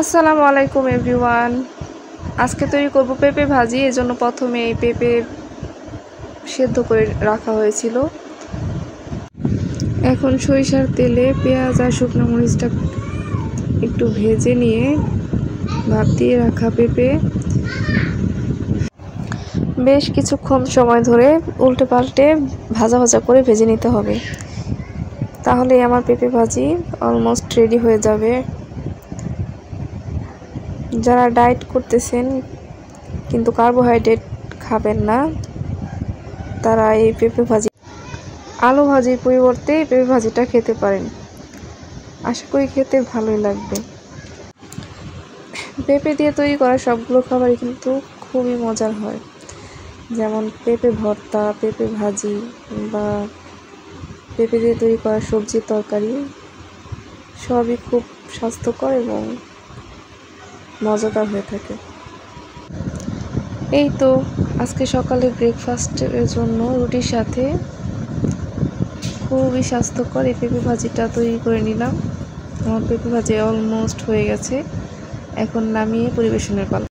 আসসালামু আলাইকুম এভরিওয়ান। আজকে তৈরি করব পেঁপে ভাজি। এজন্য প্রথমে এই পেঁপে সেদ্ধ করে রাখা হয়েছিল। এখন সরিষার তেলে পেঁয়াজ আর শুকনো মরিচটা একটু ভেজে নিয়ে ভাপ দিয়ে রাখা পেঁপে বেশ কিছুক্ষণ সময় ধরে উল্টে পাল্টে ভাজা ভাজা করে ভেজে নিতে হবে। তাহলে আমার পেঁপে ভাজি অলমোস্ট রেডি হয়ে যাবে। যারা ডায়েট করতেছেন কিন্তু কার্বোহাইড্রেট খাবেন না, তারা এই পেঁপে ভাজি আলু ভাজির পরিবর্তে এই পেঁপে ভাজিটা খেতে পারেন। আশা করি খেতে ভালোই লাগবে। পেঁপে দিয়ে তৈরি করা সবগুলো খাবারই কিন্তু খুবই মজার হয়, যেমন পেঁপে ভর্তা, পেঁপে ভাজি বা পেঁপে দিয়ে তৈরি করা সবজি তরকারি সবই খুব স্বাস্থ্যকর এবং মজাদার হয়ে থাকে। এই তো আজকে সকালে ব্রেকফাস্টের জন্য রুটির সাথে খুবই স্বাস্থ্যকর এই পেঁপে ভাজিটা তৈরি করে নিলাম। আমার পেঁপে ভাজি অলমোস্ট হয়ে গেছে, এখন নামিয়ে পরিবেশনের পালা।